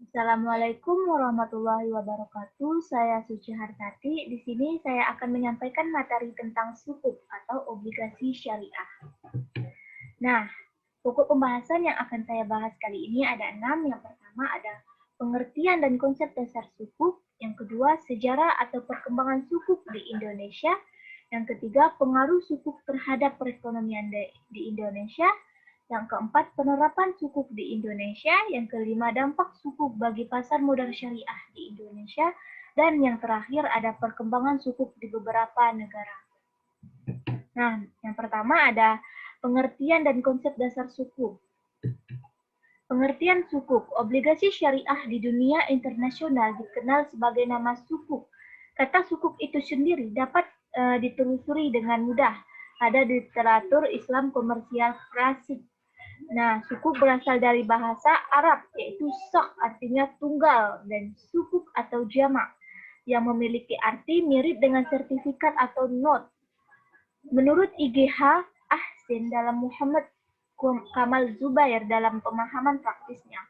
Assalamualaikum warahmatullahi wabarakatuh. Saya Suci Hartati. Di sini saya akan menyampaikan materi tentang sukuk atau obligasi syariah. Nah, pokok pembahasan yang akan saya bahas kali ini ada 6. Yang pertama ada pengertian dan konsep dasar sukuk. Yang kedua, sejarah atau perkembangan sukuk di Indonesia. Yang ketiga, pengaruh sukuk terhadap perekonomian di Indonesia. Yang keempat, penerapan sukuk di Indonesia. Yang kelima, dampak sukuk bagi pasar modal syariah di Indonesia. Dan yang terakhir, ada perkembangan sukuk di beberapa negara. Nah, yang pertama ada pengertian dan konsep dasar sukuk. Pengertian sukuk, obligasi syariah di dunia internasional dikenal sebagai nama sukuk. Kata sukuk itu sendiri dapat ditelusuri dengan mudah. Ada di literatur Islam komersial klasik. Nah, sukuk berasal dari bahasa Arab, yaitu sak artinya tunggal, dan sukuk atau jamak, yang memiliki arti mirip dengan sertifikat atau not. Menurut IGH Ahsin dalam Muhammad Kamal Zubair dalam pemahaman praktisnya,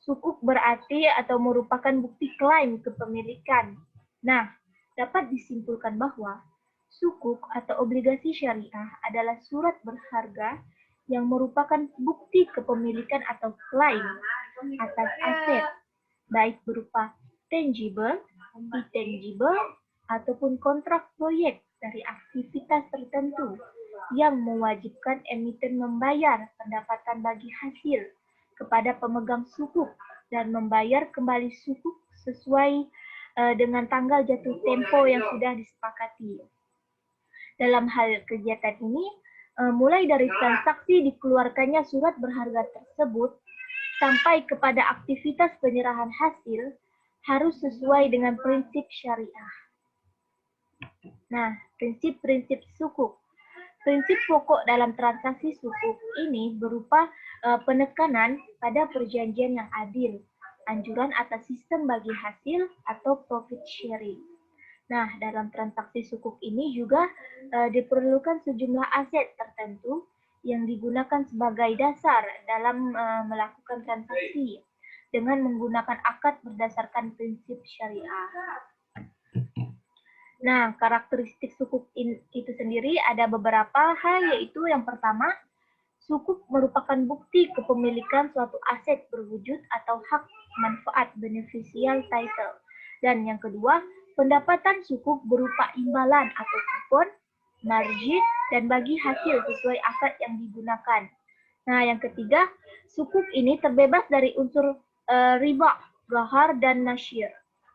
sukuk berarti atau merupakan bukti klaim kepemilikan. Nah, dapat disimpulkan bahwa sukuk atau obligasi syariah adalah surat berharga yang merupakan bukti kepemilikan atau klaim atas aset, baik berupa tangible, intangible, ataupun kontrak proyek dari aktivitas tertentu yang mewajibkan emiten membayar pendapatan bagi hasil kepada pemegang sukuk dan membayar kembali sukuk sesuai dengan tanggal jatuh tempo yang sudah disepakati. Dalam hal kegiatan ini, mulai dari transaksi dikeluarkannya surat berharga tersebut sampai kepada aktivitas penyerahan hasil harus sesuai dengan prinsip syariah. Nah, prinsip-prinsip sukuk. Prinsip pokok dalam transaksi sukuk ini berupa penekanan pada perjanjian yang adil, anjuran atas sistem bagi hasil atau profit sharing. Nah, dalam transaksi sukuk ini juga diperlukan sejumlah aset tertentu yang digunakan sebagai dasar dalam melakukan transaksi dengan menggunakan akad berdasarkan prinsip syariah. Nah, karakteristik sukuk itu sendiri ada beberapa hal, yaitu yang pertama, sukuk merupakan bukti kepemilikan suatu aset berwujud atau hak manfaat beneficial title. Dan yang kedua, pendapatan sukuk berupa imbalan atau kupon, margin, dan bagi hasil sesuai akad yang digunakan. Nah, yang ketiga, sukuk ini terbebas dari unsur riba, ghahar, dan nasyir.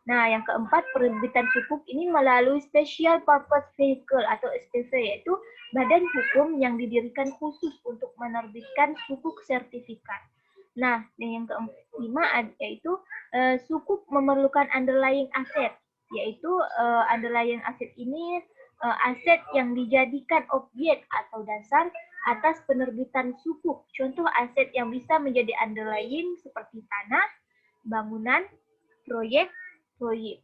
Nah, yang keempat, penerbitan sukuk ini melalui Special Purpose Vehicle atau SPV, yaitu badan hukum yang didirikan khusus untuk menerbitkan sukuk sertifikat. Nah, yang kelima yaitu sukuk memerlukan underlying asset, yaitu underlying asset ini aset yang dijadikan objek atau dasar atas penerbitan sukuk. Contoh aset yang bisa menjadi underlying seperti tanah, bangunan, proyek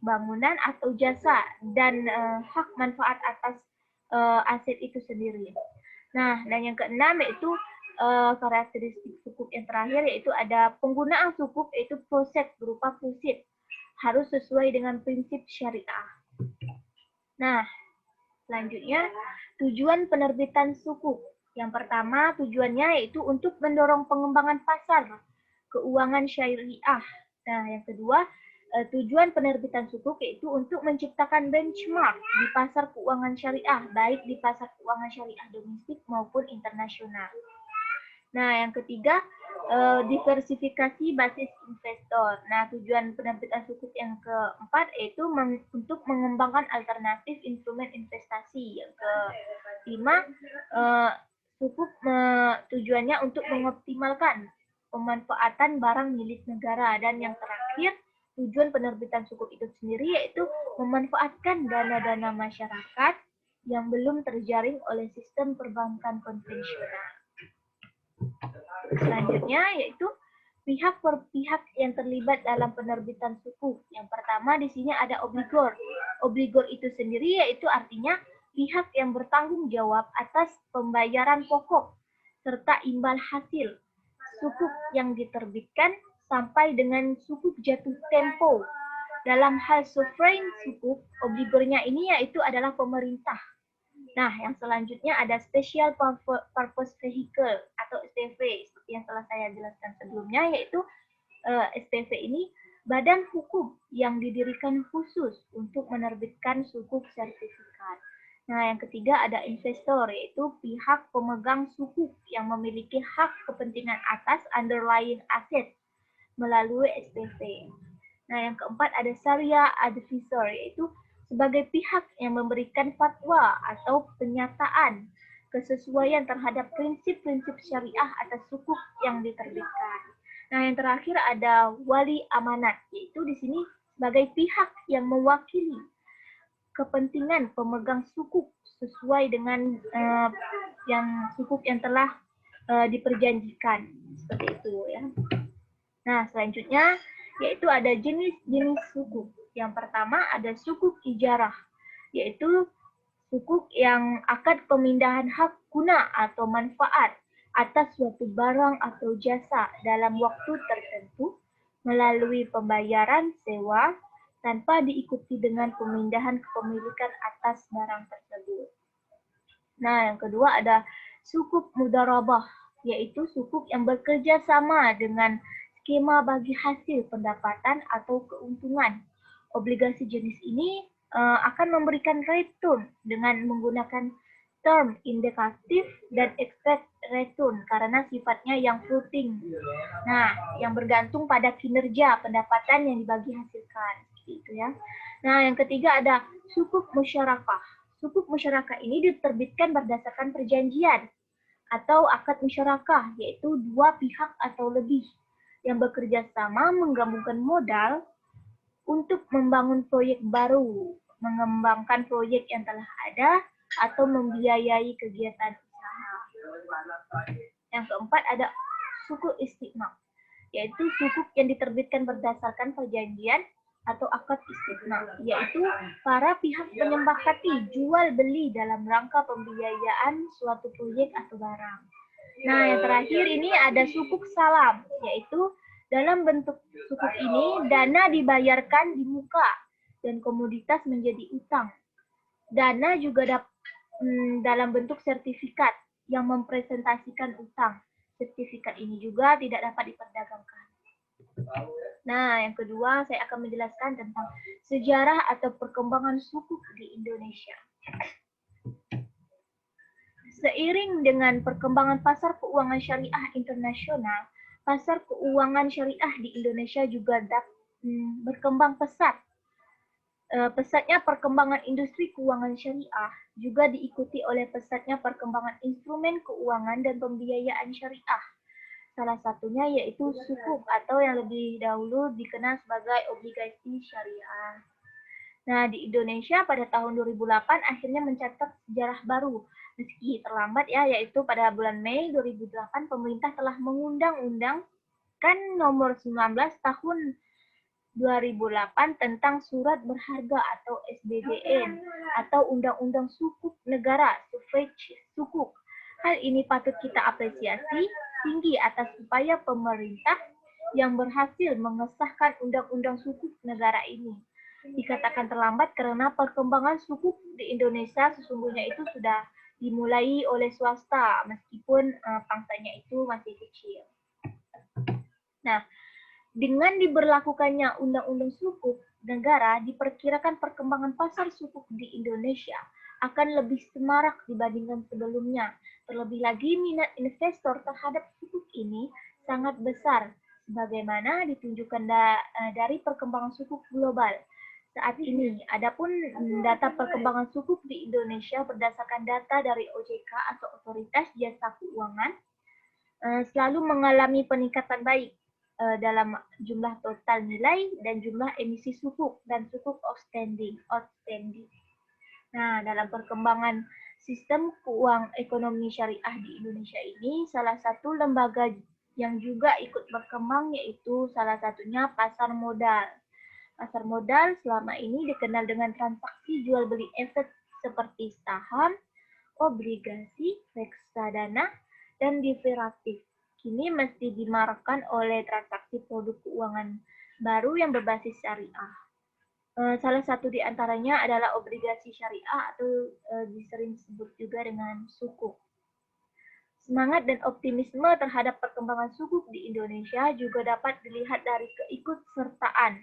bangunan atau jasa, dan hak manfaat atas aset itu sendiri. Nah, dan yang keenam yaitu karakteristik sukuk yang terakhir, yaitu ada penggunaan sukuk, yaitu proses berupa proceed, harus sesuai dengan prinsip syariah. Nah, selanjutnya tujuan penerbitan sukuk. Yang pertama, tujuannya yaitu untuk mendorong pengembangan pasar keuangan syariah. Nah, yang kedua, tujuan penerbitan sukuk yaitu untuk menciptakan benchmark di pasar keuangan syariah, baik di pasar keuangan syariah domestik maupun internasional. Nah, yang ketiga, diversifikasi basis investor. Nah, tujuan penerbitan sukuk yang keempat yaitu untuk mengembangkan alternatif instrumen investasi. Yang kelima, sukuk tujuannya untuk mengoptimalkan pemanfaatan barang milik negara. Dan yang terakhir, tujuan penerbitan sukuk itu sendiri yaitu memanfaatkan dana-dana masyarakat yang belum terjaring oleh sistem perbankan konvensional. Selanjutnya yaitu pihak per pihak yang terlibat dalam penerbitan sukuk. Yang pertama di sini ada obligor. Obligor itu sendiri yaitu artinya pihak yang bertanggung jawab atas pembayaran pokok serta imbal hasil sukuk yang diterbitkan sampai dengan sukuk jatuh tempo. Dalam hal sovereign sukuk, obligornya ini yaitu adalah pemerintah. Nah, yang selanjutnya ada Special Purpose Vehicle atau SPV, seperti yang telah saya jelaskan sebelumnya, yaitu SPV ini badan hukum yang didirikan khusus untuk menerbitkan sukuk sertifikat. Nah, yang ketiga ada investor, yaitu pihak pemegang sukuk yang memiliki hak kepentingan atas underlying asset melalui SPV. Nah, yang keempat ada Sharia advisor, yaitu sebagai pihak yang memberikan fatwa atau penyataan kesesuaian terhadap prinsip-prinsip syariah atas sukuk yang diterbitkan. Nah, yang terakhir ada wali amanat, yaitu di sini sebagai pihak yang mewakili kepentingan pemegang sukuk sesuai dengan sukuk yang telah diperjanjikan, seperti itu ya. Nah, selanjutnya yaitu ada jenis-jenis sukuk. Yang pertama ada sukuk ijarah, yaitu sukuk yang akad pemindahan hak guna atau manfaat atas suatu barang atau jasa dalam waktu tertentu melalui pembayaran sewa tanpa diikuti dengan pemindahan kepemilikan atas barang tersebut. Nah, yang kedua ada sukuk mudharabah, yaitu sukuk yang bekerja sama dengan skema bagi hasil pendapatan atau keuntungan. Obligasi jenis ini akan memberikan return dengan menggunakan term indikatif dan expect return karena sifatnya yang floating. Nah, yang bergantung pada kinerja pendapatan yang dibagi hasilkan. Gitu ya. Nah, yang ketiga ada sukuk musyarakah. Sukuk musyarakah ini diterbitkan berdasarkan perjanjian atau akad musyarakah, yaitu dua pihak atau lebih yang bekerja sama menggabungkan modal untuk membangun proyek baru, mengembangkan proyek yang telah ada, atau membiayai kegiatan usaha. Yang keempat ada sukuk istiqmah, yaitu sukuk yang diterbitkan berdasarkan perjanjian atau akad istiqmah, yaitu para pihak menyepakati jual beli dalam rangka pembiayaan suatu proyek atau barang. Nah, yang terakhir ini ada sukuk salam, yaitu dalam bentuk sukuk ini dana dibayarkan di muka dan komoditas menjadi utang. Dana juga dalam bentuk sertifikat yang mempresentasikan utang. Sertifikat ini juga tidak dapat diperdagangkan. Nah, yang kedua saya akan menjelaskan tentang sejarah atau perkembangan sukuk di Indonesia. Seiring dengan perkembangan pasar keuangan syariah internasional, pasar keuangan syariah di Indonesia juga berkembang pesat. Pesatnya perkembangan industri keuangan syariah juga diikuti oleh pesatnya perkembangan instrumen keuangan dan pembiayaan syariah. Salah satunya yaitu sukuk atau yang lebih dahulu dikenal sebagai obligasi syariah. Nah, di Indonesia pada tahun 2008 akhirnya mencatat sejarah baru. Meski terlambat ya, yaitu pada bulan Mei 2008 pemerintah telah mengundang-undangkan nomor 19 tahun 2008 tentang surat berharga atau SBBN atau Undang-Undang Sukuk Negara, Suffrage Sukuk. Hal ini patut kita apresiasi tinggi atas upaya pemerintah yang berhasil mengesahkan Undang-Undang Sukuk Negara ini. Dikatakan terlambat karena perkembangan sukuk di Indonesia sesungguhnya itu sudah dimulai oleh swasta meskipun pangsanya itu masih kecil. Nah, dengan diberlakukannya Undang-Undang Sukuk Negara, diperkirakan perkembangan pasar sukuk di Indonesia akan lebih semarak dibandingkan sebelumnya. Terlebih lagi minat investor terhadap sukuk ini sangat besar, sebagaimana ditunjukkan dari perkembangan sukuk global saat ini. Adapun data perkembangan sukuk di Indonesia berdasarkan data dari OJK atau Otoritas Jasa Keuangan selalu mengalami peningkatan baik dalam jumlah total nilai dan jumlah emisi sukuk dan sukuk outstanding. Nah, dalam perkembangan sistem keuangan ekonomi syariah di Indonesia ini, salah satu lembaga yang juga ikut berkembang yaitu salah satunya pasar modal. Pasar modal selama ini dikenal dengan transaksi jual beli aset seperti saham, obligasi, reksadana, dan derivatif. kini mesti dimarakkan oleh transaksi produk keuangan baru yang berbasis syariah. Salah satu di antaranya adalah obligasi syariah atau disering disebut juga dengan sukuk. Semangat dan optimisme terhadap perkembangan sukuk di Indonesia juga dapat dilihat dari keikutsertaan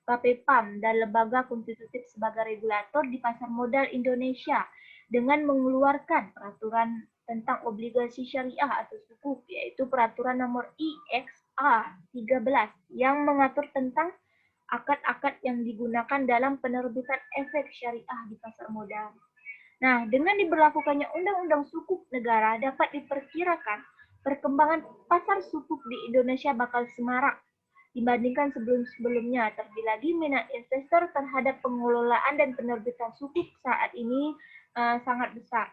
Bapepam dan lembaga konstitutif sebagai regulator di pasar modal Indonesia dengan mengeluarkan peraturan tentang obligasi syariah atau sukuk, yaitu peraturan nomor IXA 13 yang mengatur tentang akad-akad yang digunakan dalam penerbitan efek syariah di pasar modal. Nah, dengan diberlakukannya Undang-Undang Sukuk Negara dapat diperkirakan perkembangan pasar sukuk di Indonesia bakal semarak dibandingkan sebelum-sebelumnya. Terlebih lagi minat investor terhadap pengelolaan dan penerbitan sukuk saat ini sangat besar.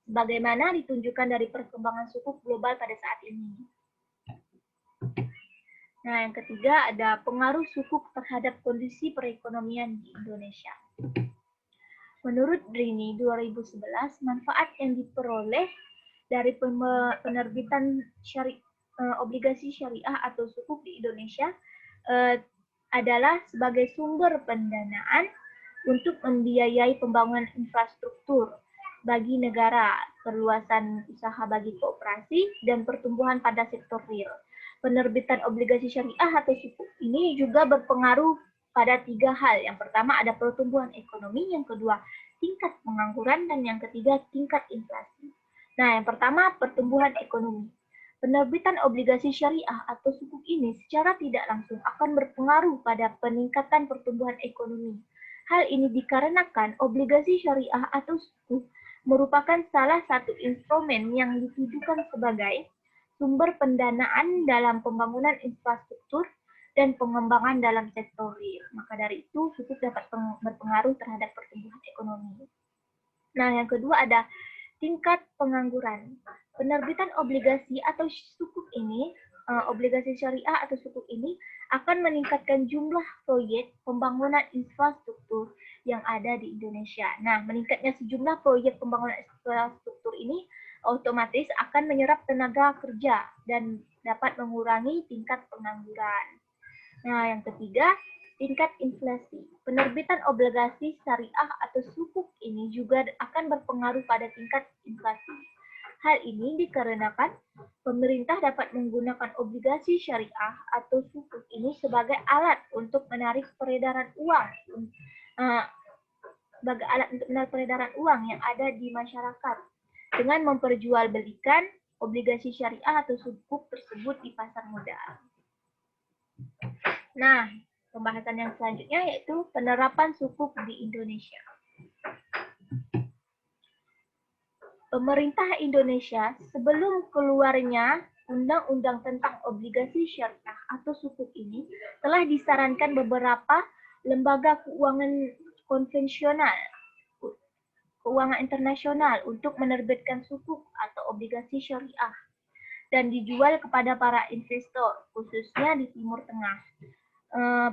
Bagaimana ditunjukkan dari perkembangan sukuk global pada saat ini. Nah, yang ketiga ada pengaruh sukuk terhadap kondisi perekonomian di Indonesia. Menurut Drini 2011, manfaat yang diperoleh dari penerbitan obligasi syariah atau sukuk di Indonesia adalah sebagai sumber pendanaan untuk membiayai pembangunan infrastruktur bagi negara, perluasan usaha bagi kooperasi, dan pertumbuhan pada sektor real. Penerbitan obligasi syariah atau sukuk ini juga berpengaruh pada 3 hal. Yang pertama ada pertumbuhan ekonomi, yang kedua tingkat pengangguran, dan yang ketiga tingkat inflasi. Nah, yang pertama pertumbuhan ekonomi. Penerbitan obligasi syariah atau sukuk ini secara tidak langsung akan berpengaruh pada peningkatan pertumbuhan ekonomi. Hal ini dikarenakan obligasi syariah atau sukuk merupakan salah satu instrumen yang ditujukan sebagai sumber pendanaan dalam pembangunan infrastruktur dan pengembangan dalam sektor real. Maka dari itu, sukuk dapat berpengaruh terhadap pertumbuhan ekonomi. Nah, yang kedua ada tingkat pengangguran. Penerbitan obligasi atau sukuk ini, obligasi syariah atau sukuk ini akan meningkatkan jumlah proyek pembangunan infrastruktur yang ada di Indonesia. Nah, meningkatnya sejumlah proyek pembangunan infrastruktur ini otomatis akan menyerap tenaga kerja dan dapat mengurangi tingkat pengangguran. Nah, yang ketiga, tingkat inflasi. Penerbitan obligasi syariah atau sukuk ini juga akan berpengaruh pada tingkat inflasi. Hal ini dikarenakan pemerintah dapat menggunakan obligasi syariah atau sukuk ini sebagai alat untuk menarik peredaran uang, sebagai alat untuk menarik peredaran uang yang ada di masyarakat dengan memperjualbelikan obligasi syariah atau sukuk tersebut di pasar modal. Nah, pembahasan yang selanjutnya yaitu penerapan sukuk di Indonesia. Pemerintah Indonesia sebelum keluarnya Undang-Undang tentang obligasi syariah atau sukuk ini telah disarankan beberapa lembaga keuangan konvensional, keuangan internasional untuk menerbitkan sukuk atau obligasi syariah dan dijual kepada para investor, khususnya di Timur Tengah.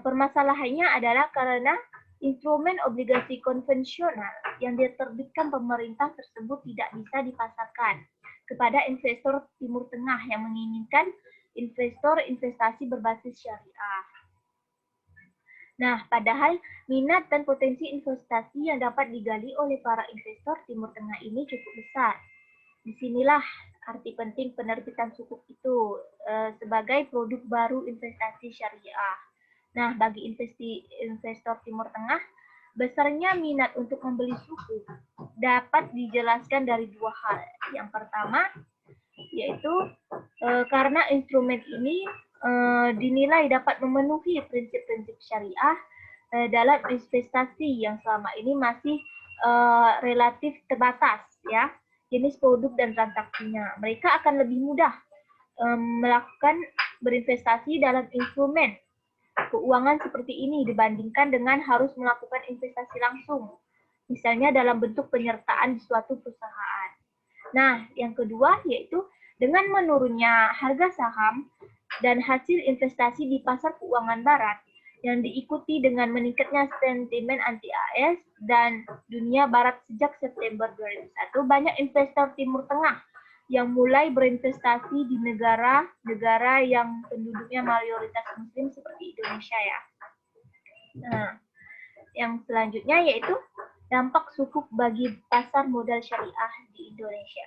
Permasalahannya adalah karena instrumen obligasi konvensional yang diterbitkan pemerintah tersebut tidak bisa dipasarkan kepada investor Timur Tengah yang menginginkan investor investasi berbasis syariah. Nah, padahal minat dan potensi investasi yang dapat digali oleh para investor Timur Tengah ini cukup besar. Disinilah arti penting penerbitan sukuk itu sebagai produk baru investasi syariah. Nah, bagi investor Timur Tengah, besarnya minat untuk membeli sukuk dapat dijelaskan dari 2 hal. Yang pertama, yaitu karena instrumen ini dinilai dapat memenuhi prinsip-prinsip syariah dalam investasi yang selama ini masih relatif terbatas, ya, jenis produk dan transaksinya. Mereka akan lebih mudah melakukan berinvestasi dalam instrumen keuangan seperti ini dibandingkan dengan harus melakukan investasi langsung, misalnya dalam bentuk penyertaan di suatu perusahaan. Nah, yang kedua yaitu dengan menurunnya harga saham dan hasil investasi di pasar keuangan barat yang diikuti dengan meningkatnya sentimen anti AS dan dunia barat sejak September 2001, banyak investor Timur Tengah yang mulai berinvestasi di negara-negara yang penduduknya mayoritas Muslim seperti Indonesia ya. Nah, yang selanjutnya yaitu dampak sukuk bagi pasar modal syariah di Indonesia.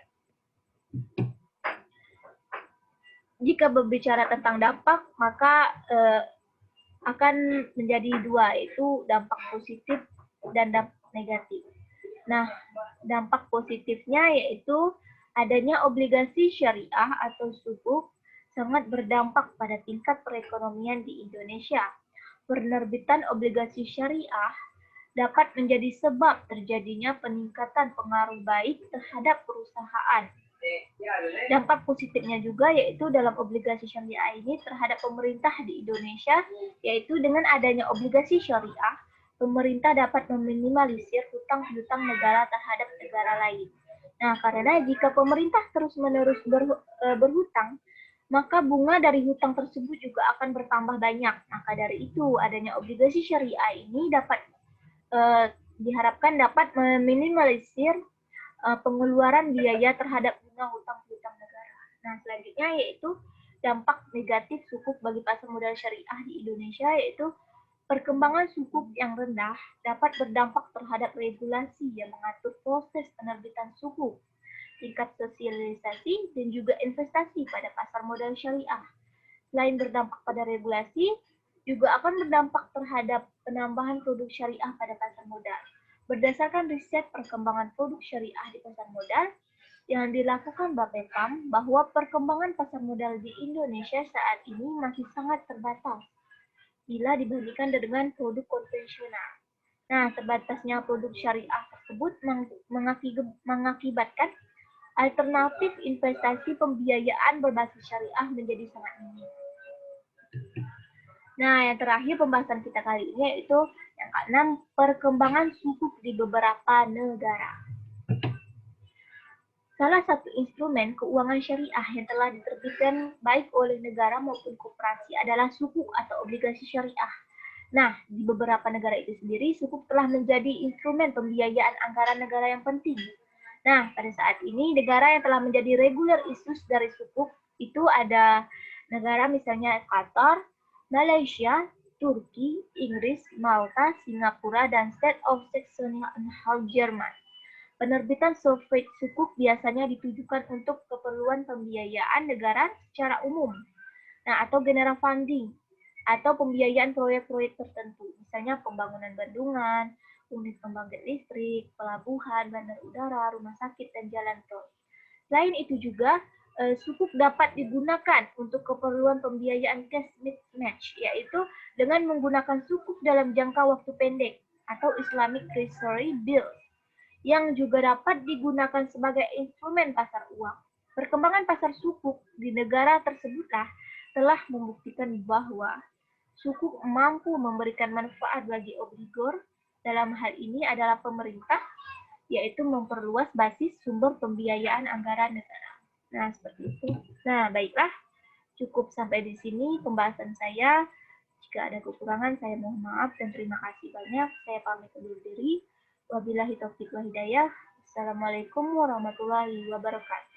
Jika berbicara tentang dampak, maka akan menjadi dua, yaitu dampak positif dan dampak negatif. Nah, dampak positifnya yaitu adanya obligasi syariah atau sukuk sangat berdampak pada tingkat perekonomian di Indonesia. Penerbitan obligasi syariah dapat menjadi sebab terjadinya peningkatan pengaruh baik terhadap perusahaan. Dampak positifnya juga yaitu dalam obligasi syariah ini terhadap pemerintah di Indonesia, yaitu dengan adanya obligasi syariah, pemerintah dapat meminimalisir hutang-hutang negara terhadap negara lain. Nah, karena jika pemerintah terus-menerus berhutang, maka bunga dari hutang tersebut juga akan bertambah banyak. Maka dari itu, adanya obligasi syariah ini dapat diharapkan dapat meminimalisir pengeluaran biaya terhadap bunga hutang-hutang negara. Nah, selanjutnya yaitu dampak negatif sukuk bagi pasar modal syariah di Indonesia, yaitu perkembangan sukuk yang rendah dapat berdampak terhadap regulasi yang mengatur proses penerbitan sukuk, tingkat sosialisasi, dan juga investasi pada pasar modal syariah. Selain berdampak pada regulasi, juga akan berdampak terhadap penambahan produk syariah pada pasar modal. Berdasarkan riset perkembangan produk syariah di pasar modal yang dilakukan Bapepam, bahwa perkembangan pasar modal di Indonesia saat ini masih sangat terbatas bila dibandingkan dengan produk konvensional. Nah, terbatasnya produk syariah tersebut mengakibatkan alternatif investasi pembiayaan berbasis syariah menjadi sangat minim. Nah, yang terakhir pembahasan kita kali ini yaitu yang keenam, perkembangan sukuk di beberapa negara. Salah satu instrumen keuangan syariah yang telah diterbitkan baik oleh negara maupun koperasi adalah sukuk atau obligasi syariah. Nah, di beberapa negara itu sendiri, sukuk telah menjadi instrumen pembiayaan anggaran negara yang penting. Nah, pada saat ini, negara yang telah menjadi regular issues dari sukuk itu ada negara misalnya Qatar, Malaysia, Turki, Inggris, Malta, Singapura, dan State of Saxony-Anhalt, Jerman. Penerbitan survei sukuk biasanya ditujukan untuk keperluan pembiayaan negara secara umum, nah atau general funding, atau pembiayaan proyek-proyek tertentu, misalnya pembangunan bendungan, unit pembangkit listrik, pelabuhan, bandar udara, rumah sakit, dan jalan tol. Selain itu juga, sukuk dapat digunakan untuk keperluan pembiayaan cash mismatch, yaitu dengan menggunakan sukuk dalam jangka waktu pendek atau Islamic Treasury Bills, yang juga dapat digunakan sebagai instrumen pasar uang. Perkembangan pasar sukuk di negara tersebutlah telah membuktikan bahwa sukuk mampu memberikan manfaat bagi obligor. Dalam hal ini adalah pemerintah, yaitu memperluas basis sumber pembiayaan anggaran negara. Nah, seperti itu. Nah, baiklah. Cukup sampai di sini pembahasan saya. Jika ada kekurangan, saya mohon maaf dan terima kasih banyak. Saya pamit undur diri. Wabillahi taufiq wal hidayah. Assalamualaikum warahmatullahi wabarakatuh.